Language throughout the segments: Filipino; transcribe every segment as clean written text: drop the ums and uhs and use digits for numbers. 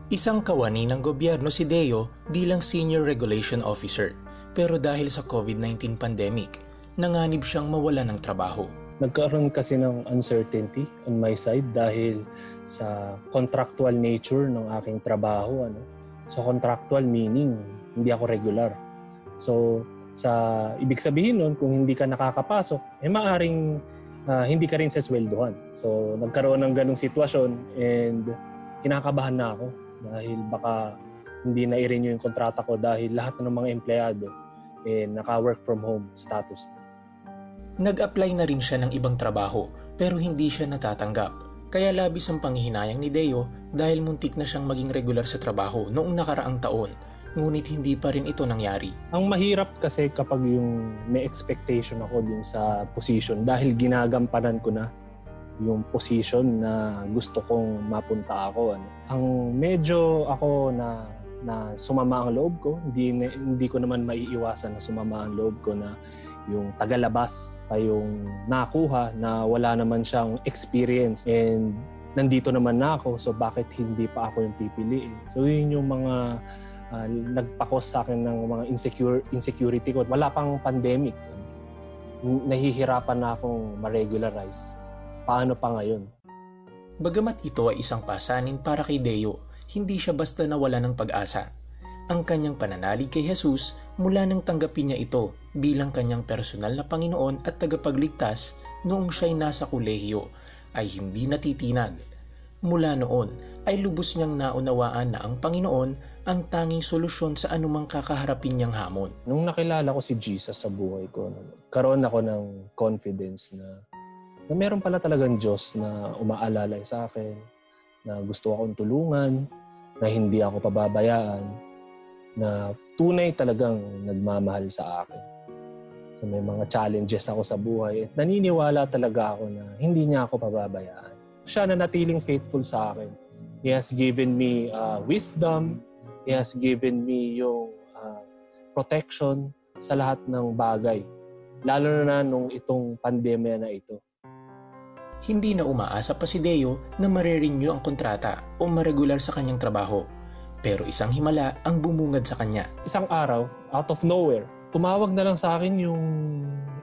Isang kawani ng gobyerno si Deo bilang Senior Regulation Officer. Pero dahil sa COVID-19 pandemic, nanganib siyang mawala ng trabaho. Nagkaroon kasi ng uncertainty on my side dahil sa contractual nature ng aking trabaho. So contractual meaning, hindi ako regular. So sa ibig sabihin nun, kung hindi ka nakakapasok, maaring hindi ka rin sesweldohan. So nagkaroon ng ganong sitwasyon and kinakabahan na ako dahil baka hindi na i-renew yung kontrata ko dahil lahat ng mga empleyado naka-work from home status na. Nag-apply na rin siya ng ibang trabaho pero hindi siya natatanggap. Kaya labis ang panghihinayang ni Deo dahil muntik na siyang maging regular sa trabaho noong nakaraang taon. Ngunit hindi pa rin ito nangyari. Ang mahirap kasi kapag yung may expectation ako dun sa position dahil ginagampanan ko na yung position na gusto kong mapunta ako. Ang medyo ako na sumama ang loob ko, hindi ko naman maiiwasan na sumama ang loob ko na yung tagalabas ay yung nakuha na wala naman siyang experience and nandito naman na ako, so bakit hindi pa ako yung pipiliin? So yun yung mga nagpakos sa akin ng mga insecurity ko. Wala pang pandemic. Nahihirapan na akong ma-regularize. Paano pa ngayon? Bagamat ito ay isang pasanin para kay Deo, hindi siya basta nawala ng pag-asa. Ang kanyang pananalig kay Jesus mula nang tanggapin niya ito bilang kanyang personal na Panginoon at tagapagligtas noong siya'y nasa kolehiyo ay hindi natitinag. Mula noon ay lubos niyang naunawaan na ang Panginoon ang tanging solusyon sa anumang kakaharapin niyang hamon. Nung nakilala ko si Jesus sa buhay ko, karoon ako ng confidence na meron pala talagang Diyos na umaalalay sa akin, na gusto akong tulungan, na hindi ako pababayaan, na tunay talagang nagmamahal sa akin. So may mga challenges ako sa buhay at naniniwala talaga ako na hindi niya ako pababayaan. Siya na natiling faithful sa akin. He has given me wisdom, He has given me yung protection sa lahat ng bagay. Lalo na nung itong pandemya na ito. Hindi na umaasa pa si Deo na marirenew ang kontrata o maregular sa kanyang trabaho. Pero isang himala ang bumungad sa kanya. Isang araw, out of nowhere, tumawag na lang sa akin yung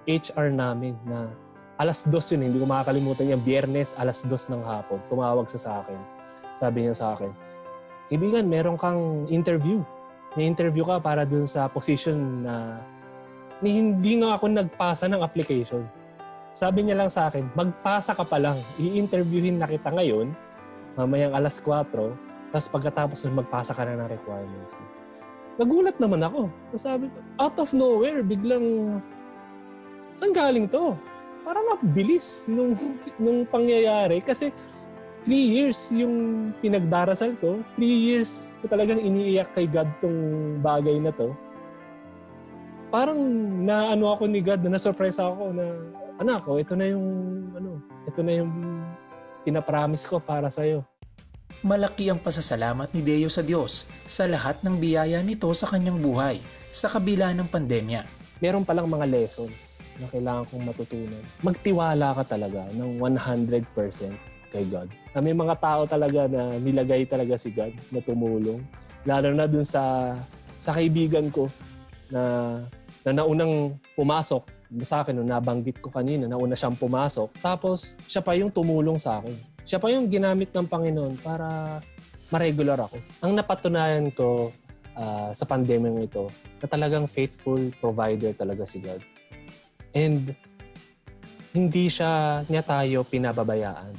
HR namin na 2:00 yun. Hindi ko makakalimutan yung Biyernes, 2:00 ng hapon. Tumawag siya sa akin. Sabi niya sa akin, "Kaibigan, meron kang interview. May interview ka para dun sa position na hindi nga ako nagpasa ng application." Sabi niya lang sa akin, "Magpasa ka pa lang. I-interviewin na kita ngayon, mamayang 4:00, tapos pagkatapos nun magpasa ka na ng requirements." Nagulat naman ako. Sabi ko, out of nowhere, biglang, saan galing to? Parang mabilis nung pangyayari. Kasi 3 years yung pinagdarasal ko. 3 years ko talagang iniiyak kay God tong bagay na to. Parang naano ako ni God, na na-surprise ako na, anak ko, ito na yung pinapromise ko para sa'yo. Malaki ang pasasalamat ni Deo sa Diyos sa lahat ng biyaya nito sa kanyang buhay sa kabila ng pandemya. Meron palang mga lesson na kailangan kong matutunan. Magtiwala ka talaga ng 100% kay God. May mga tao talaga na nilagay talaga si God na tumulong. Lalo na dun sa kaibigan ko na naunang pumasok sa akin, nung nabanggit ko kanina, nauna siyang pumasok. Tapos, siya pa yung tumulong sa akin. Siya pa yung ginamit ng Panginoon para ma-regular ako. Ang napatunayan ko sa pandemyang ito, na talagang faithful provider talaga si God. And hindi niya tayo pinababayaan.